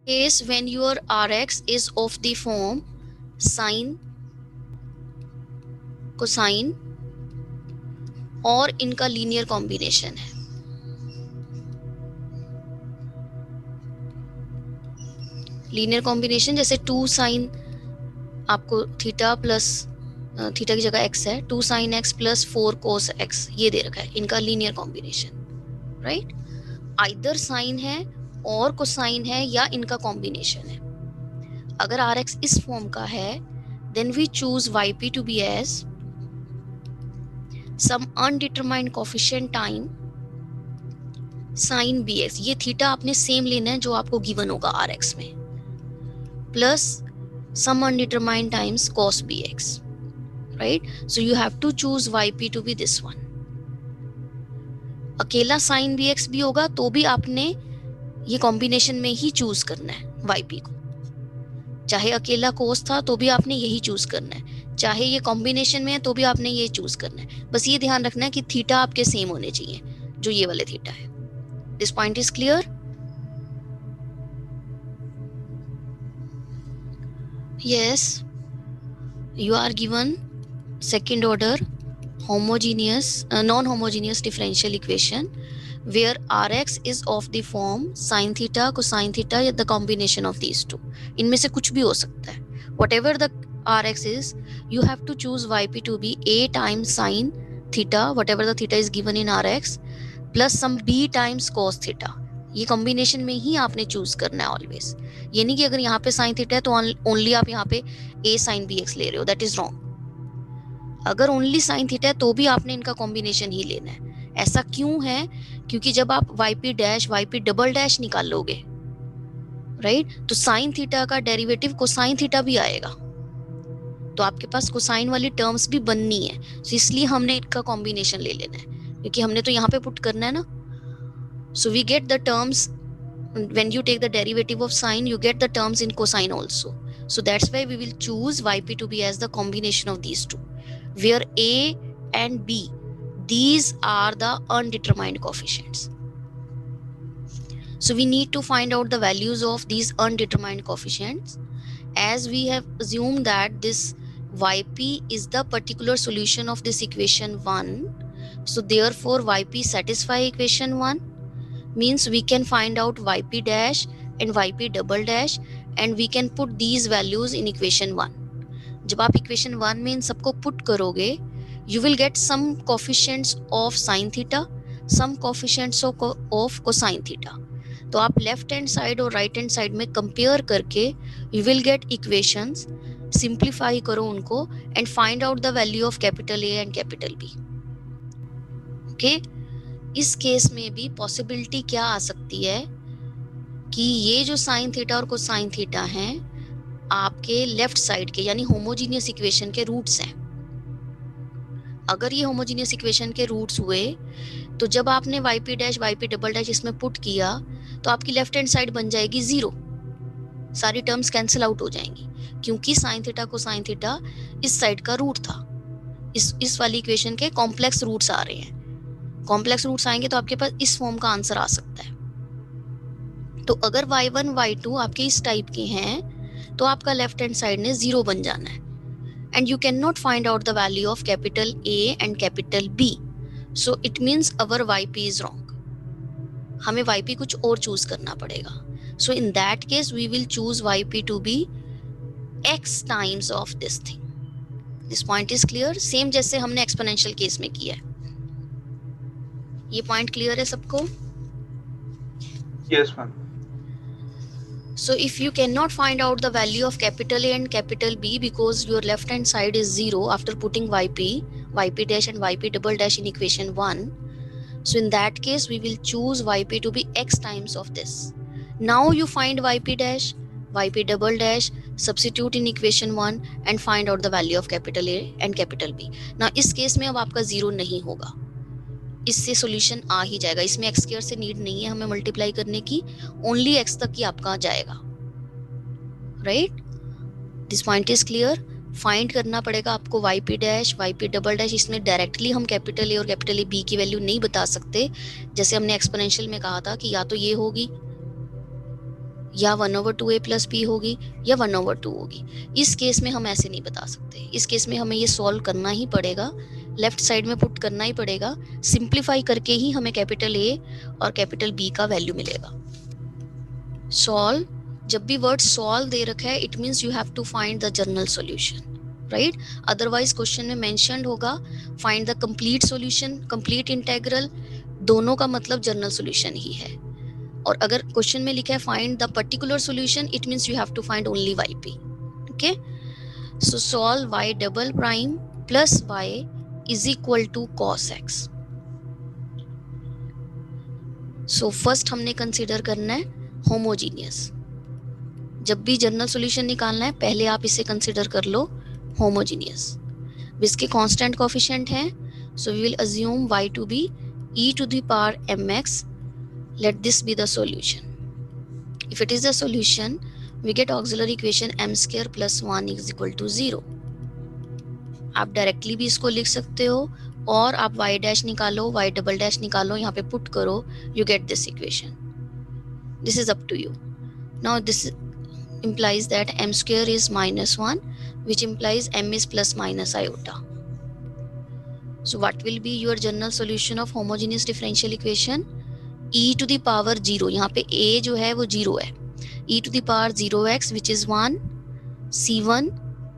case when your Rx is of the form sine, cosine और इनका linear combination है. Linear combination जैसे 2 sign आपको थीटा प्लस थीटा की जगह x है, 2 sine x plus 4 cos x ये दे रखा है, इनका linear combination, right. Either sine है और कोसाइन है या इनका कॉम्बिनेशन है. अगर Rx इस फॉर्म का है then we choose Yp to be as some undetermined coefficient time sin bx. ये थीटा आपने सेम लेना है जो आपको गिवन होगा Rx में, plus some undetermined times cos bx, right? So you have to choose Yp to be this one. अकेला sin bx भी होगा तो भी आपने ये कॉम्बिनेशन में ही चूज करना है Yp को. चाहे अकेला कोस था तो भी आपने यही चूज करना है, चाहे ये कॉम्बिनेशन में है तो भी आपने ये चूज करना है. बस ये ध्यान रखना है कि थीटा आपके सेम होने चाहिए जो ये वाले थीटा है. This point is clear? Yes, you are given second order non homogeneous differential equation where Rx is of the form sin theta cosine theta या the combination of these two. इनमें से कुछ भी हो सकता है. Whatever the Rx is, you have to choose Yp to be a times sin theta, whatever the theta is given in Rx, plus some b times cos theta. ये combination में ही आपने चूज करना है ऑलवेज. ये नहीं कि अगर यहाँ पे साइन थीटा है तो ओनली आप यहाँ पे a sin bx ले रहे हो, दैट इज रॉन्ग. अगर ओनली साइन थीटा है तो भी आपने इनका कॉम्बिनेशन ही लेना है. ऐसा क्यों है? क्योंकि जब आप yp dash yp double dash निकालोगे, राइट, तो साइन थीटा का डेरिवेटिव कोसाइन थीटा भी आएगा, तो आपके पास कोसाइन वाली टर्म्स भी बननी है. तो इसलिए हमने इनका कॉम्बिनेशन ले लेना है, क्योंकि हमने तो यहाँ पे पुट करना है ना. So we get the terms when you take the derivative of sine, you get the terms in cosine also. So that's why we will choose Yp to be as the combination of these two, where a and b, these are the undetermined coefficients. So we need to find out the values of these undetermined coefficients. As we have assumed that this Yp is the particular solution of this equation 1, so therefore Yp satisfy equation 1, means we can find out Yp dash and Yp double dash and we can put these values in equation 1. जब आप equation 1 में इन सबको put करोगे, you will get some coefficients of sin theta, some coefficients of cosine theta. तो आप left hand side और right hand side में compare करके you will get equations, simplify करो उनको and find out the value of capital A and capital B. Okay? इस case में भी पॉसिबिलिटी क्या आ सकती है कि ये जो साइन थीटा और कोसाइन थीटा हैं आपके लेफ्ट साइड के यानी होमोजीनियस इक्वेशन के रूट्स हैं. अगर ये होमोजीनियस इक्वेशन के रूट्स हुए तो जब आपने Yp dash Yp double dash इसमें पुट किया तो आपकी लेफ्ट हैंड साइड बन जाएगी 0. सारी टर्म्स कैंसिल आउट हो जाएंगी क्योंकि साइन थीटा कोसाइन थीटा इस साइड का रूट था. इस वाली इक्वेशन के कॉम्प्लेक्स रूट्स आ रहे हैं. कॉम्प्लेक्स रूट्स आएंगे तो आपके पास इस फॉर्म का आंसर आ सकता है. तो अगर y1 y2 आपके इस टाइप के हैं तो आपका लेफ्ट हैंड साइड ने 0 बन जाना है. And you can not find out the value of capital A and capital B, so it means our Yp is wrong. हमें Yp कुछ और चूज करना पड़ेगा. So in that case we will choose Yp to be x times of this thing. This point is clear? Same जैसे हमने exponential case में किया है. ये पॉइंट क्लियर है सबको? Yes, ma'am. So if you cannot find out the value of capital A and capital B because your left hand side is 0 after putting Yp dash and Yp double dash in equation 1, so in that case we will choose Yp to be x times of this. Now you find Yp dash, Yp double dash, substitute in equation 1 and find out the value of capital A and capital B. Now इस case में अब आपका 0 नहीं होगा, इससे solution आ ही जाएगा. इसमें x square से नीड नहीं है हमें मल्टीप्लाई करने की, ओनली एक्स तक ही आपका जाएगा, right. This point is clear? Find करना पड़ेगा आपको Yp dash Yp double dash. इसमें डायरेक्टली हम कैपिटल ए और कैपिटल ए बी की वैल्यू नहीं बता सकते, जैसे हमने एक्सपोनेंशियल में कहा था कि या तो ये होगी या 1/2a प्लस b होगी या 1/2 होगी। इस केस में हम ऐसे नहीं बता सकते, इस केस में हमें ये सॉल्व करना ही पड़ेगा, लेफ्ट साइड में पुट करना ही पड़ेगा, सिंप्लीफाई करके ही हमें कैपिटल ए और कैपिटल बी का वैल्यू मिलेगा। सॉल्व, जब भी वर्ड सॉल्व दे रखा है it means you have to find the general solution, right. Otherwise question में मेंशन्ड होगा find the complete solution, complete integral, दोनों का मतलब जनरल सॉल्यूशन ही है। और अगर क्वेश्चन में लिखा है find the particular solution, it means you have to find only yp। Okay, so solve y double prime plus y is equal to cos x। So first हमने कंसीडर करना है homogeneous. जब भी जनरल सॉल्यूशन निकालना है पहले आप इसे कंसीडर कर लो होमोजीनियस। इसके कांस्टेंट कोएफिशिएंट हैं, so we will assume y to be e to the power mx। let this be the solution. If it is the solution, we get auxiliary equation m square plus 1 is equal to 0. आप directly भी इसको लिख सकते हो और आप y dash निकालो, y double dash निकालो, यहाँ पे पुट करो, you get this equation. This is up to you. Now this implies that m square is minus 1, which implies m is plus minus iota. So what will be your general solution of homogeneous differential equation? e to the power 0, यहाँ पे a जो है वो 0 है, e to the power 0x which is 1, c1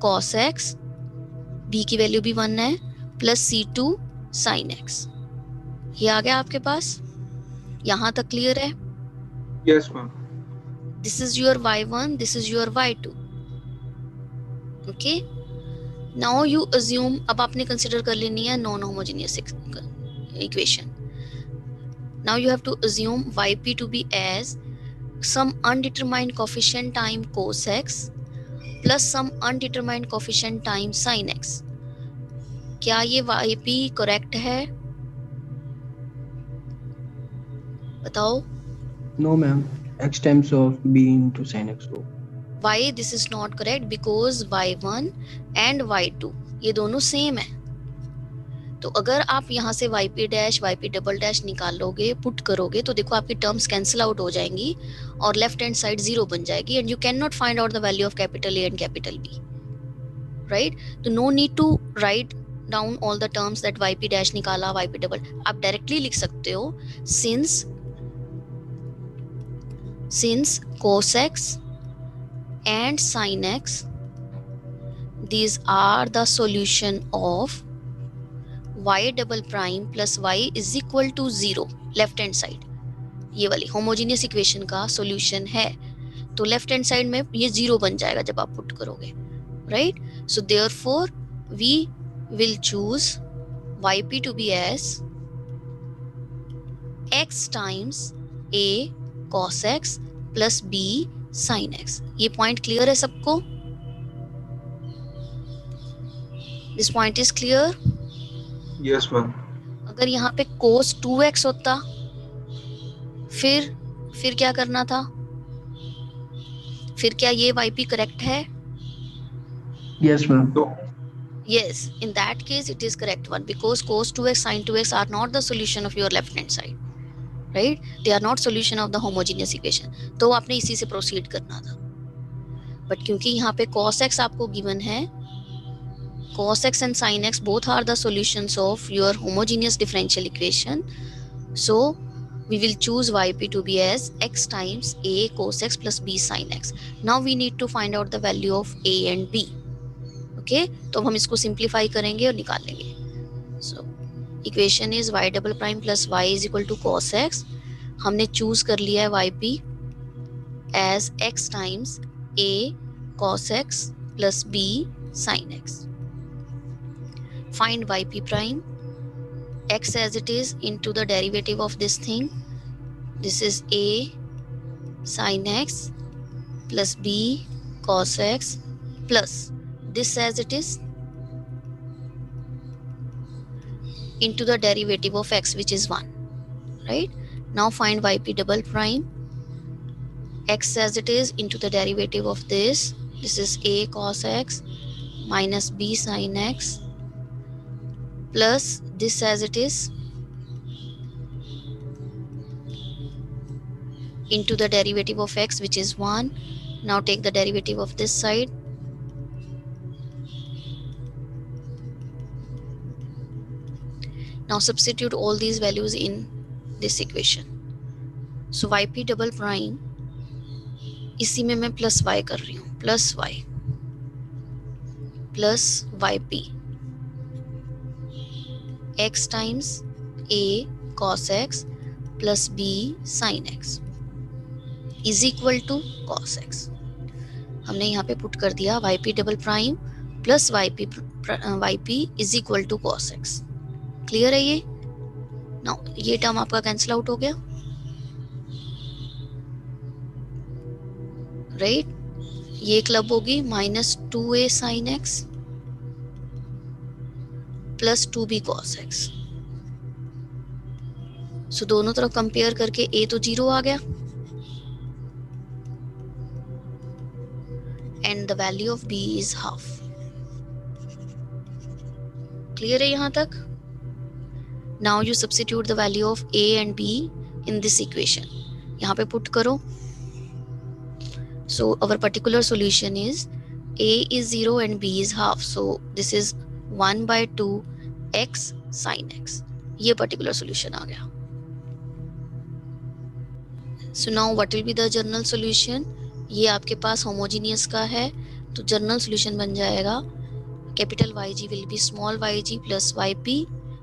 cos x, b की value भी 1 है, plus c2 sin x। ये आ गया आपके पास, यहाँ तक क्लियर है? Yes ma'am. This is your y1, this is your y2। Okay, now you assume, अब आपने कंसिडर कर लेनी है non homogeneous equation. Now you have to assume yp to be as some undetermined coefficient time cos x plus some undetermined coefficient time sin x। क्या ये yp correct है? बताओ। No ma'am, x times of b into sin x हो। Why this is not correct? Because y1 and y2 ये दोनों same है। तो अगर आप यहाँ से yp dash yp double dash निकालोगे, पुट करोगे, तो देखो आपकी टर्म्स कैंसिल आउट हो जाएंगी और लेफ्ट हैंड साइड 0 बन जाएगी and you can not find out the value of capital A and capital B, right. तो no need to write down all the terms that yp dash निकाला, yp double, आप directly लिख सकते हो since cos x and sin x these are the solution of y double prime plus y is equal to 0, left hand side ये वाली homogeneous equation का solution है, तो लेफ्ट हैंड साइड में ये 0 बन जाएगा जब आप पुट करोगे, right. So therefore we will choose yp to be as x times a cos x plus b sin x। ये पॉइंट क्लियर है सबको? This point is clear? Yes ma'am. अगर यहाँ पे cos 2x होता फिर क्या करना था? फिर क्या ये yp करेक्ट है? Yes ma'am। Yes, in that case it is correct one because cos 2x sin 2x are not the solution of your left hand side, right? They are not solution of the homogeneous equation. तो आपने इसी से proceed करना था, but क्योंकि यहाँ पे cos x आपको गिवन है, cos x and sin x both are the solutions of your homogeneous differential equation, so we will choose yp to be as x times a cos x plus b sin x. Now we need to find out the value of a and b. Okay, तो हम इसको simplify करेंगे और निकाल लेंगे। So equation is y double prime plus y is equal to cos x। हमने choose कर लिया है yp as x times a cos x plus b sin x। Find yp prime, x as it is into the derivative of this thing, this is a sin x plus b cos x plus this as it is into the derivative of x which is 1, right? Now find yp double prime, x as it is into the derivative of this is a cos x minus b sin x plus this as it is into the derivative of x, which is 1. Now take the derivative of this side. Now substitute all these values in this equation. So yp double prime, इसी में मैं plus y कर रही हूँ, plus y plus yp x times a cos x plus b sin x is equal to cos x. हमने यहाँ पे put कर दिया yp double prime plus yp is equal to cos x. Clear है ये? नाउ ये term आपका cancel out हो गया, राइट? ये क्लब होगी minus 2a sin x plus 2b cos x. सो दोनों तरफ कंपेयर करके a तो 0 आ गया and the value of b is half. Clear है यहाँ तक? Now you substitute the value of a and b in this equation. यहाँ पे पुट करो. So our particular solution is a is 0 and b is half. So this is 1 by 2 x sin x. ये particular solution आ गया. So now what will be the general solution? ये आपके पास homogeneous का है, तो general solution बन जाएगा capital YG will be small yg plus yp.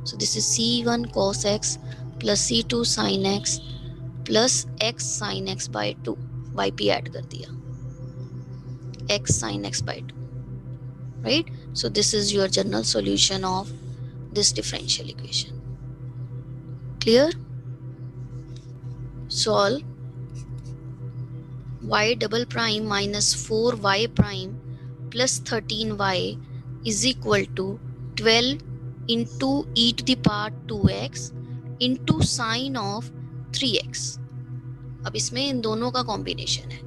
So this is c1 cos x plus c2 sin x plus x sin x by 2. yp add कर दिया, x sin x by 2, right? So this is your general solution of this differential equation. Clear? Solve y double prime minus 4y prime plus 13y is equal to 12 into e to the power 2x into sine of 3x. अब इसमें इन दोनों का combination है.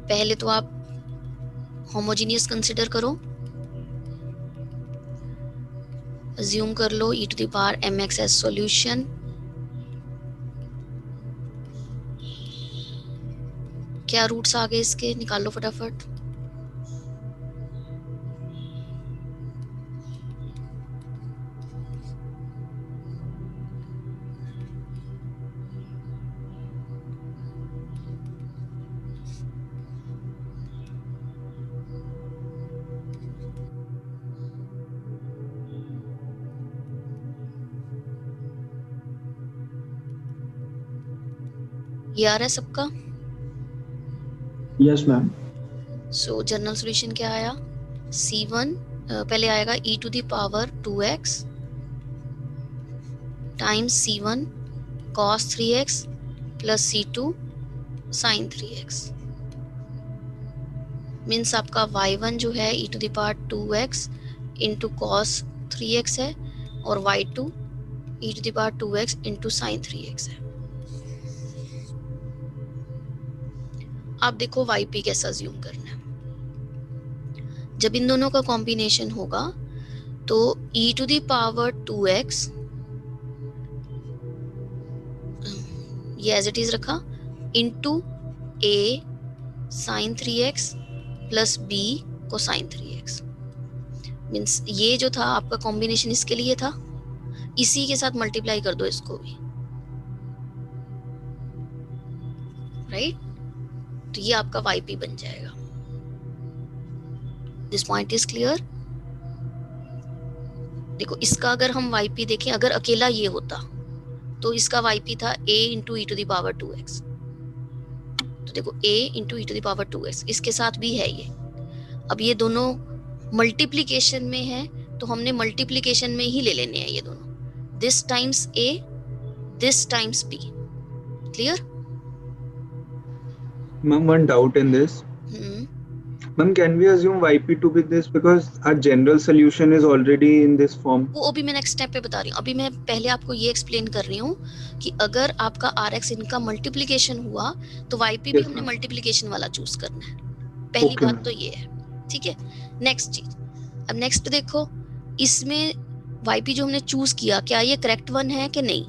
पहले तो आप homogeneous consider करो, assume कर लो e to the power mx as solution. क्या रूट्स आ गए इसके, निकाल लो फटाफट. ये आ रहा है सबका? Yes, ma'am. सो जनरल सॉल्यूशन क्या आया? c1 पहले आएगा e to the power 2x times c1 cos 3x plus c2 sin 3x. Means आपका y1 जो है e to the power 2x into cos 3x है और y2 e to the power 2x into sin 3x है. आप देखो yp कैसा assume करना है. जब इन दोनों का कॉम्बिनेशन होगा तो e to the power 2x ये एज इट इज रखा into a sin 3x plus b cosine 3x. Means ये जो था आपका कॉम्बिनेशन इसके लिए था, इसी के साथ मल्टीप्लाई कर दो इसको भी, राइट? तो ये आपका yp बन जाएगा. This point is clear? देखो इसका अगर हम yp देखें, अगर अकेला ये होता तो इसका yp था a into e to the power 2x. तो देखो a into e to the power 2x, इसके साथ भी है ये. अब ये दोनों मल्टीप्लीकेशन में है तो हमने मल्टीप्लीकेशन में ही ले लेने हैं ये दोनों. This times a, this times b. Clear? Ma'am, one doubt in this. Ma'am, can we assume yp to be this because our general solution is already in this form? वो अभी मैं नेक्स्ट स्टेप पे बता रही हूँ. अभी मैं पहले आपको ये एक्सप्लेन कर रही हूँ कि अगर आपका rx इनका मल्टीप्लिकेशन हुआ तो yp भी हमने मल्टीप्लिकेशन वाला चूज करना है. पहली बात तो ये है, ठीक है? नेक्स्ट चीज, अब नेक्स्ट देखो, इसमें yp जो हमने चूज किया, क्या ये करेक्ट वन है कि नहीं?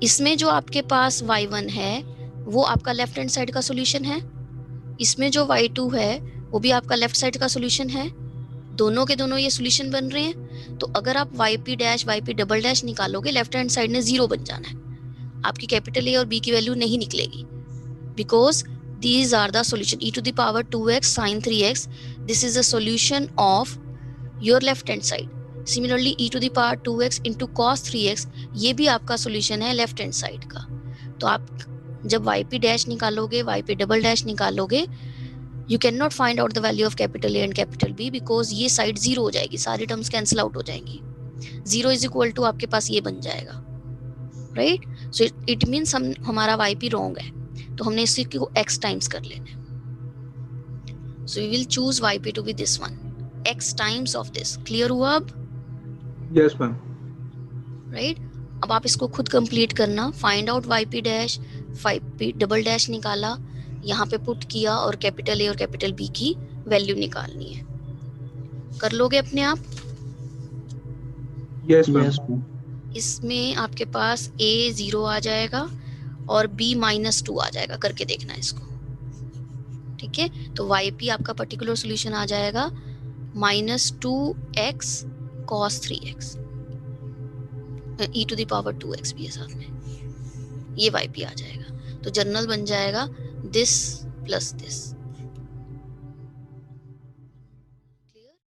इसमें जो आपके पास y1 है वो आपका लेफ्ट हैंड साइड का सॉल्यूशन है, इसमें जो y2 है वो भी आपका लेफ्ट साइड का सॉल्यूशन है, दोनों के दोनों ये सॉल्यूशन बन रहे हैं। तो अगर आप yp dash yp double dash निकालोगे, लेफ्ट हैंड साइड ने 0 बन जाना है, आपकी कैपिटल ए और बी की वैल्यू नहीं निकलेगी, because these are the solution. e to the power 2x sin 3x, this is the solution of your left hand side. Similarly e to the power 2x into cos 3x, ये भी आपका solution है left hand side का। तो आप जब yp dash निकालोगे, yp double dash निकालोगे, you cannot find out the value of capital A and capital B because ये साइड 0 हो जाएगी, सारी टर्म्स कैंसिल आउट हो जाएंगी। 0 इज इक्वल टू आपके पास ये बन जाएगा, राइट? सो इट मीन्स हमारा yp रॉन्ग है, तो हमने इसी को x टाइम्स कर लेना है। So we will choose yp to be this one, x times of this. Clear हुआ अब? Yes ma'am. राइट, अब आप इसको खुद कंप्लीट करना। Find out yp dash, yp double dash निकाला, यहाँ पे पुट किया और कैपिटल ए और कैपिटल बी की वैल्यू निकालनी है। कर लोगे अपने आप? Yes ma'am. Yes, ma'am. इसमें आपके पास a 0 आ जाएगा और b -2 आ जाएगा, करके देखना इसको, ठीक है? तो yp आपका पर्टिकुलर सॉल्यूशन आ जाएगा -2x cos 3x, e to the power 2x भी है साथ में, ये yp आ जाएगा। तो जनरल बन जाएगा दिस प्लस दिस,